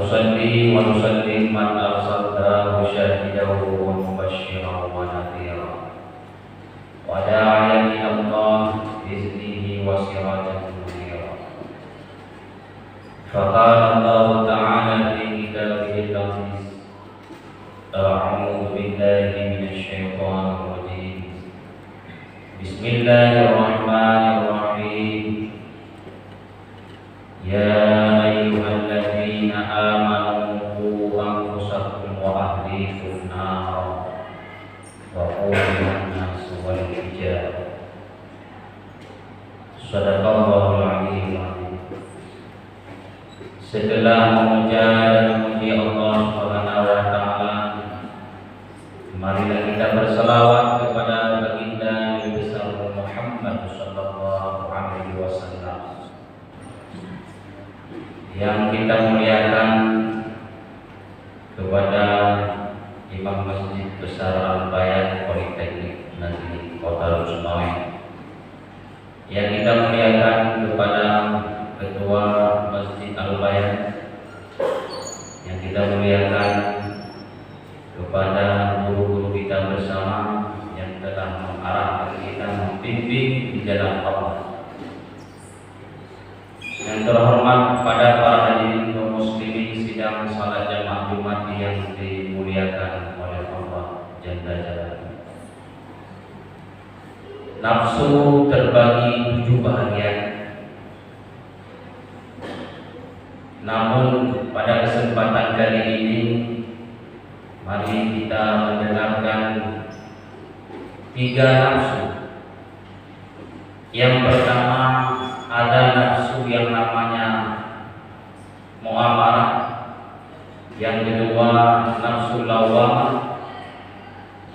ونصلي ونسلم من أرسلته شاهدا ومبشرا ونذيرا وداعيا إلى الله بإذنه وسراجا منيرا. فقال الله تعالى في كتابه العزيز: أعوذ بالله من الشيطان الرجيم. بسم الله الرحمن الرحيم. يا أيها الذين آمنوا قوا أنفسكم وأهليكم نارا وقودها الناس والحجارة. Sadaqallahul Aliyyil Azim. Setelah memuja dan memuji Allah Subhanahu wa taala, marilah kita berselawat kepada baginda Nabi besar Muhammad sallallahu alaihi wasallam yang kita muliakan, kepada Imam Masjid Besar Al-Bayan Politeknik Negeri Kota Sumawe, yang kita muliakan kepada Ketua Masjid Al-Bayan, yang kita muliakan kepada guru-guru kita bersama yang telah mengarahkan kita, membimbing di jalan Allah. Yang terhormat kepada para hadirin kaum muslimin sidang salat jamaah Jumat yang dimuliakan oleh Allah Jalla Jalaluhu. Nafsu terbagi 7 bahagian. Namun pada kesempatan kali ini, mari kita mendengarkan 3 nafsu. Yang pertama ada nafsu yang namanya muamarah, yang kedua nafsu lawamah,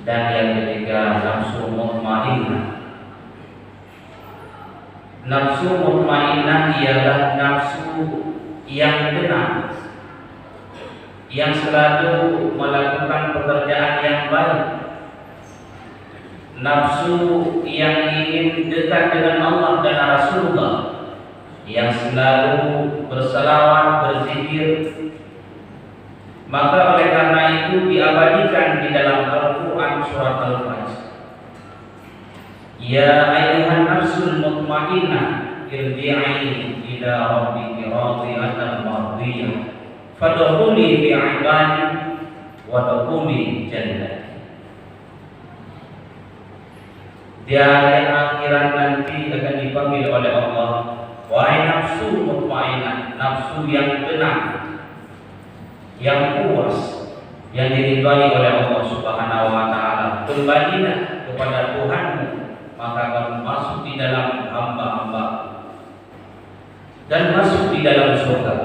dan yang ketiga nafsu mutmainnah. Nafsu mutmainnah ialah nafsu yang tenang, yang selalu melakukan pekerjaan yang baik, nafsu yang ingin dekat dengan Allah dan Rasulullah, yang selalu berselawat, berzikir. Maka oleh karena itu diabadikan di dalam Al-Quran surat Al-Fajr. Ya ayyuhan nafsul mutmainnah irji'i ila rabbiki radiyatan mardiyah fadkhuli fi 'ibadi wadkhuli jannati. Di akhirat nanti akan dipanggil oleh Allah, wahai nafsu mutmainnah, nafsu yang tenang, yang puas, yang diridhai oleh Allah Subhanahu wa taala, kembalilah kepada Tuhanmu, maka kamu masuk di dalam hamba-hamba dan masuk di dalam surga.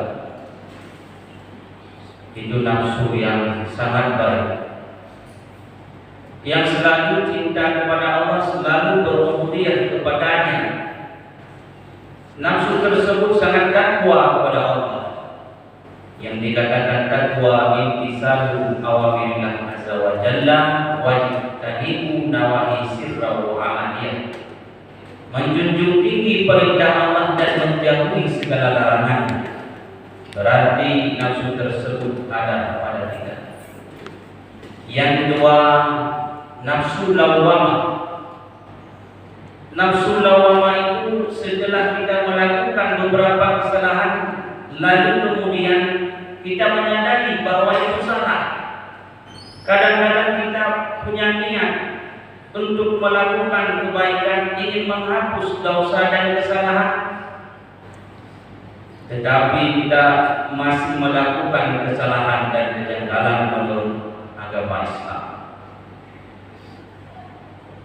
Itu nafsu yang sangat baik, yang selalu cinta kepada Allah, selalu berubudiyah kepadanya. Nafsu tersebut sangat takwa kepada Allah. Yang dikatakan takwa imtisalu awamirillah azza wa jalla wajtanibu nawahi sirra wa alaniyah. Menjunjung tinggi perintah Allah dan menjauhi segala larangan. Berarti nafsu tersebut ada pada kita. Yang kedua, nafsu lawamah. Nafsu lawamah itu setelah kita melakukan beberapa kesalahan, lalu kemudian kita menyadari bahwa itu salah. Kadang-kadang kita punya niat untuk melakukan kebaikan, ingin menghapus dosa dan kesalahan, tetapi kita masih melakukan kesalahan dan kejanggalan menurut agama Islam.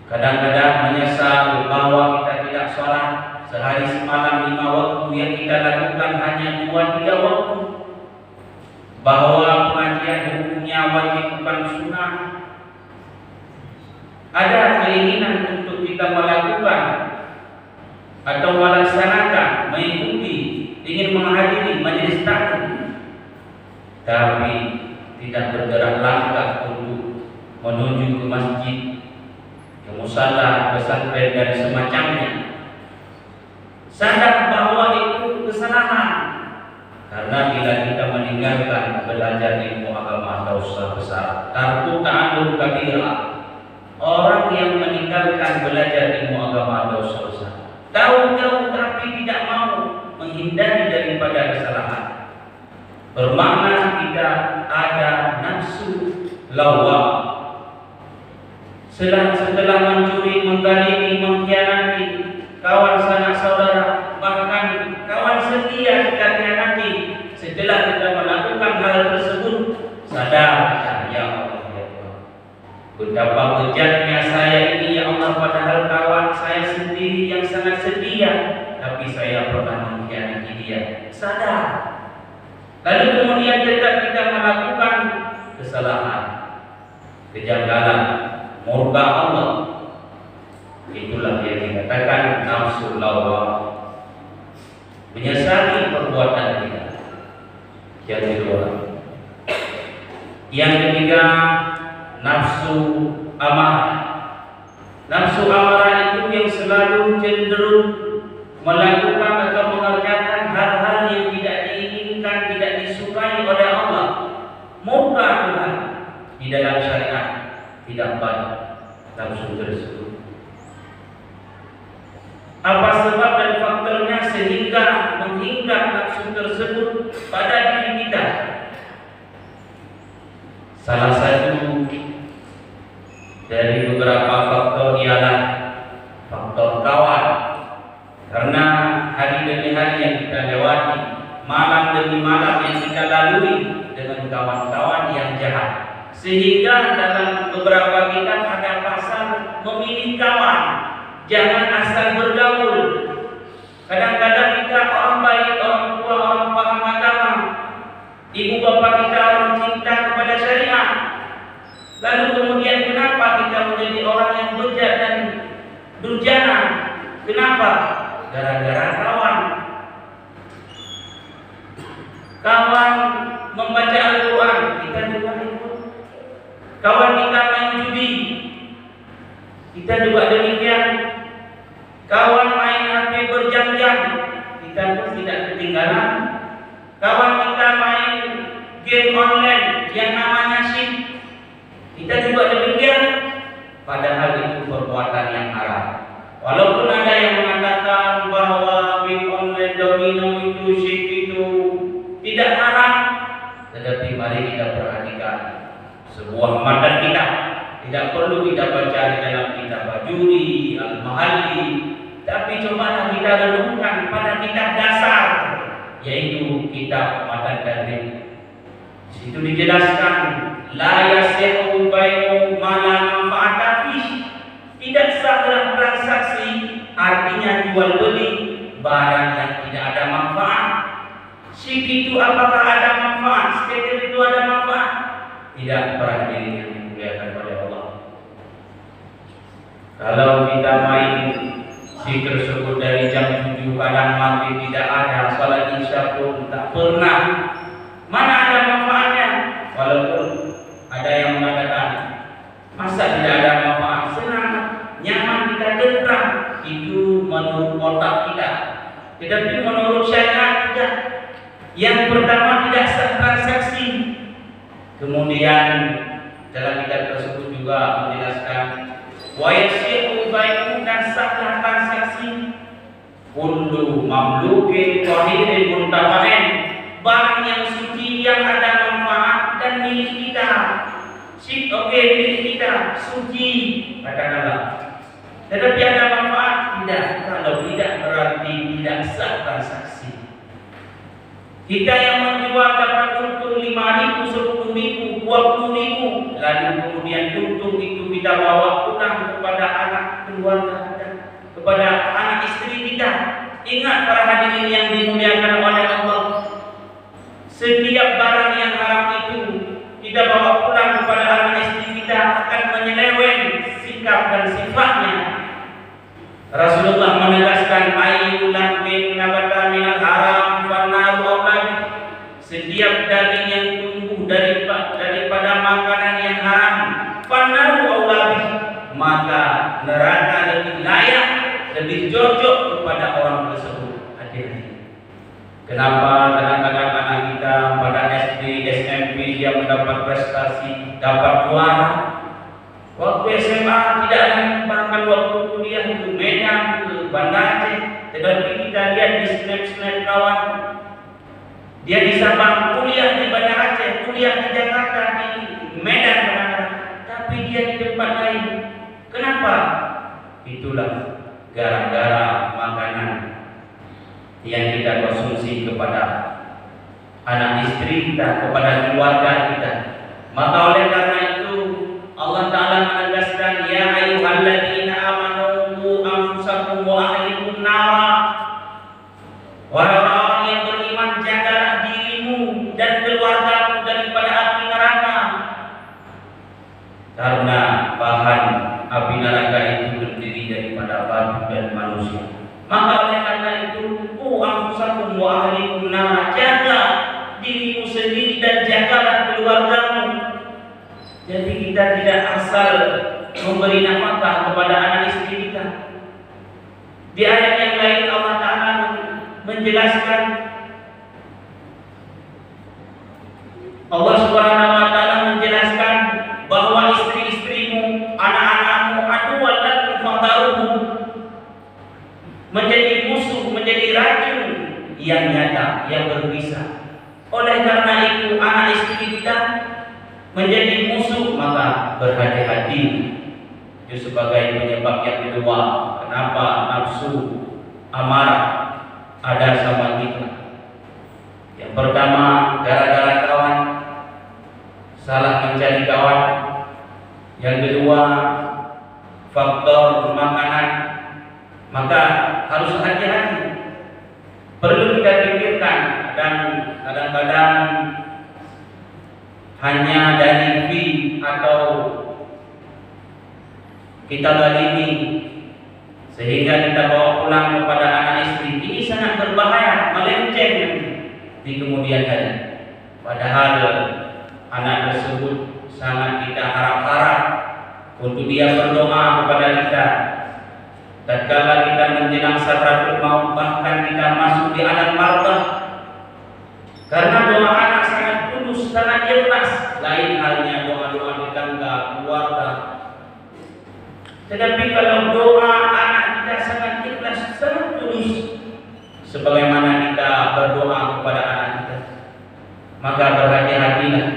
Kadang-kadang menyesal bahwa kita tidak sholat sehari semalam 5 waktu, yang kita lakukan hanya 2-3 waktu. Bahwa pengajian hukumnya wajib bukan sunnah. Ada keinginan untuk kita melakukan atau melaksanakan, mengikuti, ingin menghadiri majelis taklim, tapi tidak bergerak langkah untuk menuju ke masjid, ke musala, pesantren dan semacamnya. Sadar bahwa itu kesalahan, Karena bila kita meninggalkan belajar ilmu agama dosa besar. Tarku ta'allum kabira. Orang yang meninggalkan belajar ilmu agama dosa besar. Tahu-tahu tapi tidak mau menghindari daripada kesalahan. Bermakna kita ada nafsu lawwam. Setelah mencuri, menzalimi, mengkhianati kawan sanak saudara, bahkan kawan setia kita khianati, setelah kita melakukan hal tersebut, sadar, ya Allah, ya Allah, betapa bejatnya saya ini, ya Allah, padahal kawan saya sendiri yang sangat setia, tapi saya pernah mengkhianati dia. Sadar. Lalu kemudian tetap kita melakukan kesalahan, kejanggalan, murka Allah. Itulah yang dikatakan nafsu lawwam, menyesali perbuatan kita. Yang kedua, yang ketiga, nafsu amarah. Nafsu amarah itu yang selalu cenderung melakukan atau mengerjakan hal-hal yang tidak diinginkan, tidak disukai oleh Allah. Murka Tuhan di dalam syariat tidak baik nafsu tersebut. Apa sebab dan faktornya sehingga menghingga nafsu tersebut pada diri kita? Salah satu dari beberapa faktor ialah faktor kawan. Karena hari demi hari yang kita lewati, malam demi malam yang kita lalui dengan kawan-kawan yang jahat, sehingga dalam beberapa kitab ada pasal memilih kawan. Jangan asal bergaul. Kadang-kadang kita orang baik, orang tua, orang paham agama, ibu bapak kita orang cinta kepada syariat. Lalu kemudian kenapa kita menjadi orang yang bejat dan durjana? Kenapa? Gara-gara kawan. Kawan membaca Al-Quran, kita juga ikut. Kawan kita main judi, kita juga demikian. Kawan main HP berjam-jam, kita pun tidak ketinggalan. Kawan kita main game online yang namanya SIM, kita juga demikian. Padahal itu perbuatan yang haram. Walaupun ada yang mengatakan bahwa game online domino itu, SIM itu tidak haram, tetapi mari kita perhatikan sebuah mandat kita. Tidak perlu kita baca di dalam kitab Bajuri, Al-Mahalli, tapi cobalah kita renungkan pada kitab dasar, yaitu kitab Matan Tadrib. Di situ dijelaskan, la yasihu bai'u ma la manfa'ata fihi. Tidak sahlah transaksi, artinya jual beli barang yang tidak ada manfaat. Sik itu apakah ada manfaat? Sekedar itu ada manfaat? Tidak, para hadirin yang dimuliakan oleh Allah. Kalau kita main si tersebut dari jam 7 kadang maghrib tidak ada, salat isya pun tak pernah. Mana ada manfaatnya? Walaupun ada yang mengatakan, masa tidak ada manfaat? Senang, nyaman, kita tentram. Itu menurut otak kita. Tetapi menurut syariat tidak. Yang pertama tidak sah transaksi. Kemudian dalam kitab tersebut juga menjelaskan wa yasihu bai'u, dan sahlah transaksi kullu mamlukin qahirin muntafa'in, barang yang suci yang ada manfaat dan milik kita. Sip, oke, milik kita, suci katakanlah. Tetapi ada manfaat? Tidak. Kalau tidak berarti tidak sah transaksi. Kita yang menjual dapat untung 5.000, 10.000, 20.000, lalu kemudian untung itu kita bawa pulang kepada anak keluarga kita, kepada anak istri kita. Ingat para hadirin yang dimuliakan oleh Allah, setiap barang yang haram itu kita bawa pulang kepada anak istri kita akan menyeleweng sikap dan sifatnya. Rasulullah menegaskan, ayyul lahmin nabata minal haram fannaru aulad. Setiap daging yang tumbuh daripada makanan yang haram, fannaru aulad, maka neraka lebih layak, lebih cocok kepada orang tersebut. Hati-hati. Kenapa kadang-kadang mimpi dia mendapat prestasi, dapat juara. Waktu SMA tidak ada, bahkan waktu kuliah ke Medan, ke Banda Aceh. Tetapi kita lihat di snap kawan, dia di Sabang, kuliah di Banda Aceh, kuliah di Jakarta, di Medan, tapi dia di tempat lain. Kenapa? Itulah gara-gara makanan yang kita konsumsi kepada anak istri kita, kepada keluarga kita. Maka oleh karena itu Allah Ta'ala menegaskan, ya ayyuhalladzina amanu qu anfusakum wa ahlikum nara. Wahai orang yang beriman, jagalah dirimu dan keluargamu daripada api neraka. Karena bahan api neraka itu terdiri daripada batu dan manusia. Maka oleh karena itu, anfusakum wa ahlikum nara, jaga dirimu sendiri dan jagalah keluargamu. Jadi kita tidak asal memberi nafkah kepada anak istri kita. Di ayat yang lain Allah Ta'ala menjelaskan, Allah Subhanahu wa Ta'ala menjelaskan bahwa istri-istrimu, anak-anakmu, aduwwan lakum fahdaruhum, menjadi musuh, menjadi racun yang nyata, yang berbisa. Oleh karena itu anak istri kita menjadi musuh, maka berhati-hati. Itu sebagai penyebab yang kedua kenapa nafsu amarah ada sama kita. Yang pertama, gara-gara kawan, salah mencari kawan. Yang kedua, faktor makanan. Maka harus hati-hati. Perlu kita pikirkan, dan kadang-kadang hanya dari fee atau kita balimi sehingga kita bawa pulang kepada anak istri. Ini sangat berbahaya, melenceng di kemudian hari. Padahal anak tersebut sangat kita harap-harap untuk dia berdoa kepada kita. Tatkala kita menjelang sakratul maut, bahkan kita masuk di alam barzakh, karena doa anak sangat tulus, sangat ikhlas. Lain halnya doa-doa di tangga keluarga. Tetapi kalau doa anak kita sangat ikhlas, sangat tulus, sebagaimana kita berdoa kepada anak kita, maka berhati-hatilah.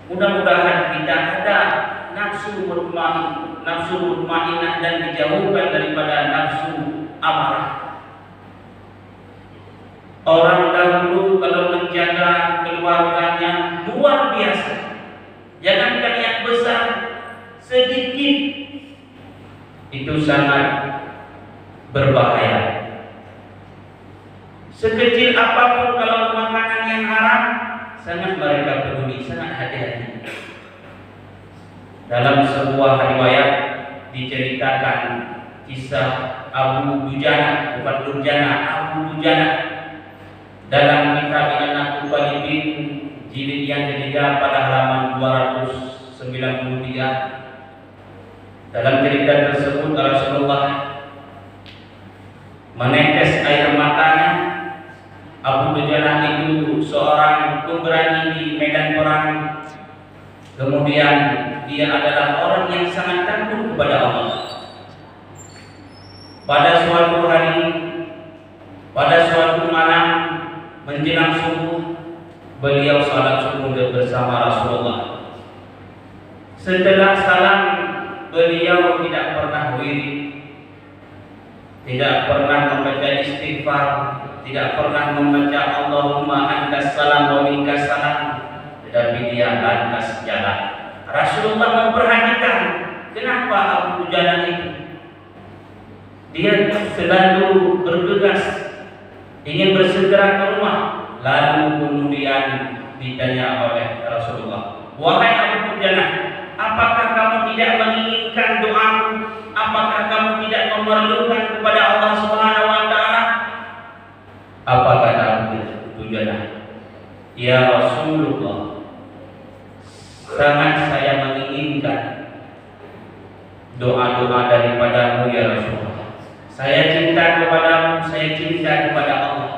Mudah-mudahan kita ada nafsu mutmainnah dan dijauhkan daripada nafsu amarah. Orang dahulu kalau menjaga keluarganya luar biasa. Jangankan yang besar, sedikit itu sangat berbahaya. Sekecil apapun kalau makanan yang haram, sangat mereka peduli, sangat hati-hati. Dalam sebuah riwayat diceritakan kisah Abu Dujana, bukan Durjana, Abu Dujana, dalam kitab An-Naqibin jilid yang ketiga pada halaman 293. Dalam cerita tersebut Rasulullah menetes air matanya. Abu Dujana itu seorang pemberani di medan perang. Kemudian dia adalah orang yang sangat takut kepada Allah. Pada suatu hari, pada suatu malam menjelang subuh, beliau salat subuh bersama Rasulullah. Setelah salam, beliau tidak pernah wirid, tidak pernah membaca istighfar, tidak pernah membaca Allahumma antas salam wa minkas salam, tetapi dia lantas jalan. Rasulullah memperhatikan kenapa Abu Dujana itu. Dia selalu bergegas ingin bersegera ke rumah. Lalu kemudian ditanya oleh Rasulullah, wahai Abu Dujana, apakah kamu tidak menginginkan doamu? Apakah kamu tidak memerlukan kepada Allah Subhanahu wa Ta'ala? Apa kata Abu Dujana? Ya Rasulullah, sangat saya menginginkan doa-doa daripadamu ya Rasulullah. Saya cinta kepadamu, saya cinta kepada Allah.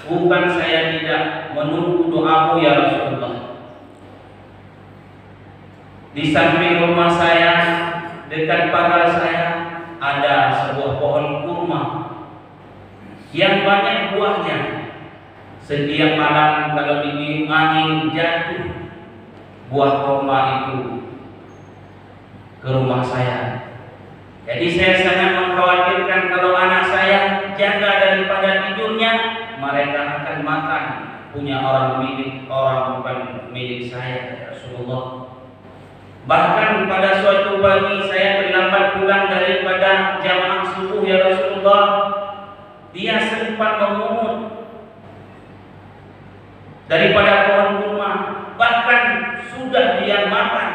Bukan saya tidak menunggu doamu ya Rasulullah. Di samping rumah saya, dekat pagar saya, ada sebuah pohon kurma yang banyak buahnya. Setiap malam kalau dingin angin jatuh, buah kurma itu ke rumah saya. Jadi saya sangat mengkhawatirkan kalau anak saya jaga daripada tidurnya, mereka akan makan punya orang bukan milik saya, ya Rasulullah. Bahkan pada suatu pagi saya terlambat pulang daripada jamaah subuh, ya Rasulullah. Dia sempat memungut daripada pohon kurma, bahkan sudah dia makan.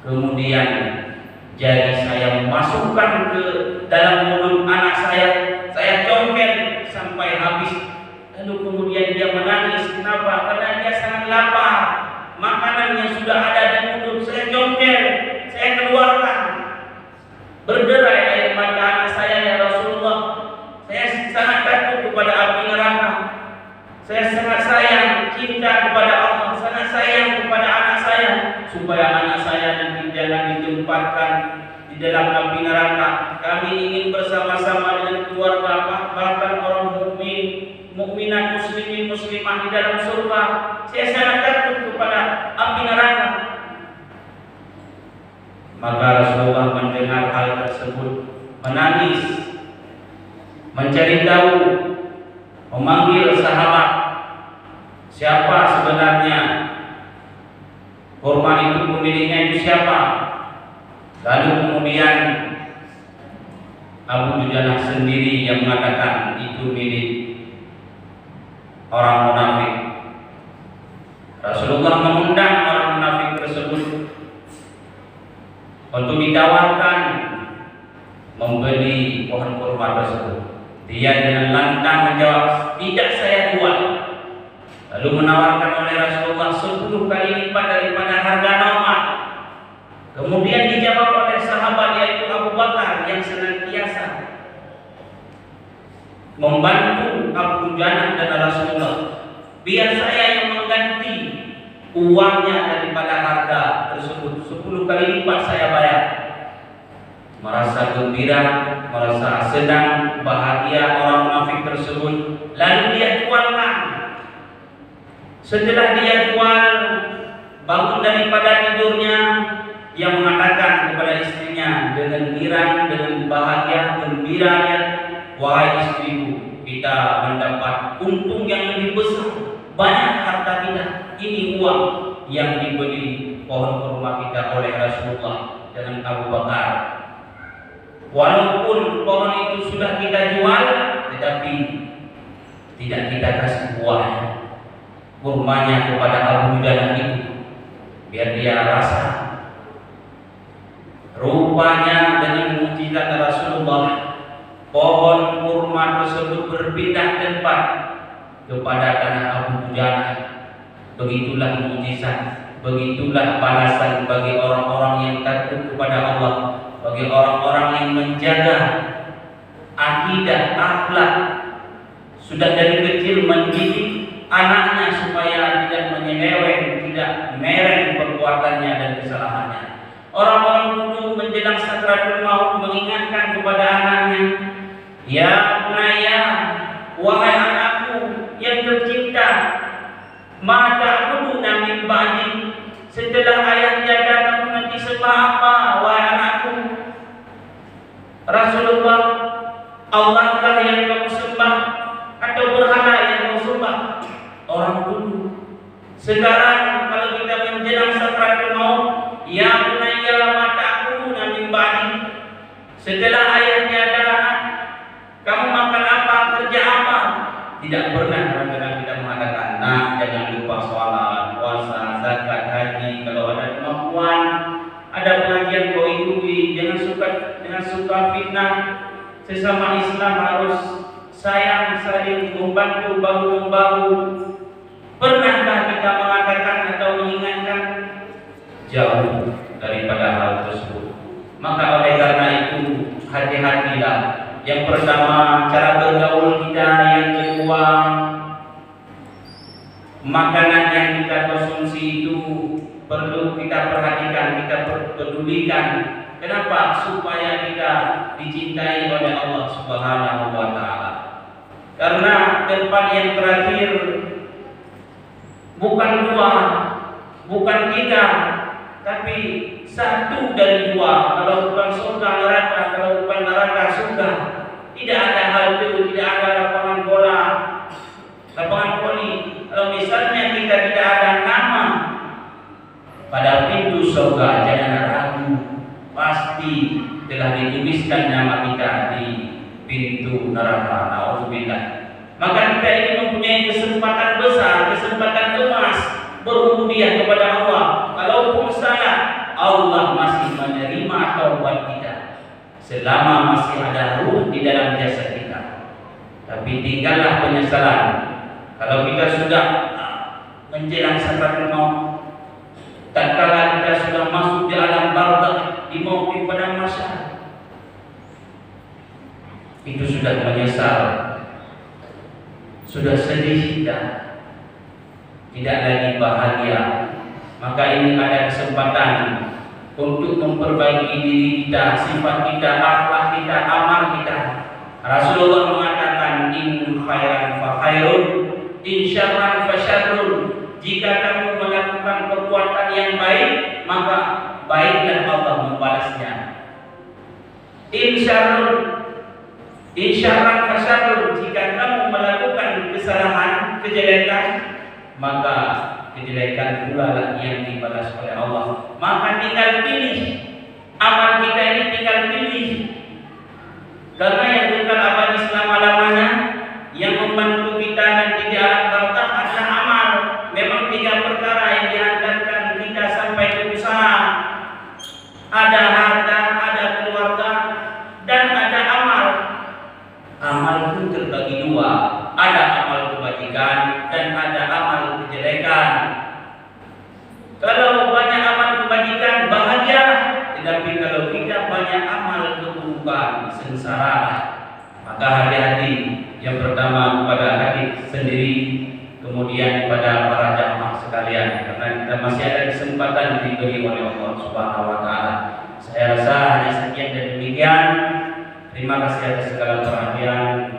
Kemudian jari saya masukkan ke dalam mulut anak saya congkel sampai habis. Lalu kemudian dia menangis. Kenapa? Karena dia sangat lapar. Makanan yang sudah ada di mulut saya congkel, saya keluarkan. Berderai air mata anak saya, ya Rasulullah. Saya sangat takut kepada api neraka. Saya sangat sayang, cinta kepada Allah, sangat sayang kepada anak saya, supaya anak saya nanti jangan ditempatkan di dalam api neraka. Kami ingin bersama-sama dengan keluarga, bahkan orang mukminat muslimin muslimah di dalam surga. Saya sangat takut kepada api neraka. Maka Rasulullah mendengar hal tersebut, menangis, mencari tahu, memanggil sahabat, siapa sebenarnya kurma itu, pemiliknya itu siapa. Lalu kemudian Abu Dujanah sendiri yang mengatakan itu milik orang munafik. Rasulullah mengundang orang munafik tersebut untuk ditawarkan membeli pohon kurma tersebut. Dia dengan lantang menjawab, tidak saya jual. Lalu menawarkan oleh Rasulullah 10 kali lipat daripada harga normal. Kemudian dijawab oleh sahabat yaitu Abu Bakar yang senantiasa membantu Abu Dujanah dan Rasulullah. Biar saya yang mengganti uangnya daripada harga tersebut, 10 kali lipat saya bayar. Merasa gembira, merasa senang, bahagia orang munafik tersebut. Lalu dia jualkan. Setelah dia jual, bangun daripada tidurnya, dia mengatakan kepada istrinya dengan girang, dengan bahagia, gembiranya, wahai istriku, kita mendapat untung yang lebih besar, banyak harta kita. Ini uang yang dibeli pohon kurma kita oleh Rasulullah dengan Abu Bakar. Walaupun pohon itu sudah kita jual, tetapi tidak kita kasih buah kurmanya kepada Abu Dujanah itu, biar dia rasa. Rupanya dengan mukjizat Rasulullah, pohon kurma tersebut berpindah tempat kepada tanah Abu Dujanah. Begitulah mukjizat, begitulah balasan bagi orang-orang yang takut kepada Allah, bagi orang-orang yang menjaga akidah, akhlak, sudah dari kecil mendidik anaknya supaya tidak menyeleweng, tidak mereng perbuatannya dan kesalahannya. Orang-orang dulu menjelang sakaratul maut mengingatkan kepada anaknya, ya bunayya, wahai anakku yang tercinta, ma ta'buduna min ba'di, setelah ayah tiada kamu nanti sembah apa wahai anakku? Rasulullah, Allah lah yang kamu sembah atau berhala yang kamu sembah? Orang dulu. Sekarang kalau kita menjelang sakaratul maut, ya bunayya ma ta'buduna min ba'di, setelah ayah tiada kamu makan apa, kerja apa? Tidak pernah kadang-kadang kita mengatakan, nah jangan lupa sholat, puasa, zakat, haji. Kalau ada kemampuan, ada pengajian kau ikuti. Jangan suka fitnah. Sesama Islam harus sayang, saling membantu, bahu membahu. Pernahkah kita mengatakan atau mengingatkan? Jauh daripada hal tersebut. Maka oleh karena itu hati-hatilah. Yang pertama, cara bergaul kita. Yang kedua, makanan yang kita konsumsi itu perlu kita perhatikan, kita pedulikan. Kenapa? Supaya kita dicintai oleh Allah Subhanahu wa taala. Karena tempat yang terakhir bukan dua, bukan tiga, tapi satu dari dua. Kalau bukan surga neraka, kalau bukan neraka surga. Tidak ada hal itu, tidak ada lapangan bola, lapangan voli. Kalau misalnya kita tidak ada nama pada pintu surga, jangan ragu, pasti telah dituliskan nama kita di pintu neraka. Nauzubillah. Maka kita ini mempunyai kesempatan besar, kesempatan emas berubudiyah kepada Allah. Kalaupun salah, Allah masih menerima taubat kita selama masih ada ruh di dalam jasad kita. Tapi tinggallah penyesalan. Kalau kita sudah menjelang sakaratul maut, tatkala kita sudah masuk di alam barzakh, di mauqif padang mahsyar, itu sudah menyesal, sudah sedih kita, tidak lagi bahagia. Maka ini ada kesempatan untuk memperbaiki diri kita, sifat kita, akhlak kita, amal kita. Rasulullah mengatakan, in khairan fa khairun, in syarran fa syarrun. Jika kamu melakukan perbuatan yang baik, maka baiklah Allah membalasnya. In syarran fa syarrun. Jika kamu melakukan kesalahan, kejelekan, maka kejelekan pula lah yang dibalas oleh Allah. Maka tinggal pilih. Amal kita ini tinggal pilih. Karena yang kekal abadi selama-lamanya, yang membantu kita nanti di alam barzakh adalah amal. Memang tiga perkara yang dihantarkan kita sampai ke usaha. Ada harta, ada keluarga, dan ada amal. Amal itu terbagi dua. Ada amal kebajikan dan ada amal kejelekan. Kalau banyak amal kebajikan, bahagia. Tetapi kalau tidak banyak amal keburukan, sengsara. Maka hati-hati. Yang pertama kepada hati sendiri, kemudian kepada para jamaah sekalian. Karena kita masih ada kesempatan diberi oleh Allah Subhanahu wa taala. Saya rasa hanya sekian dan demikian. Terima kasih atas segala perhatian.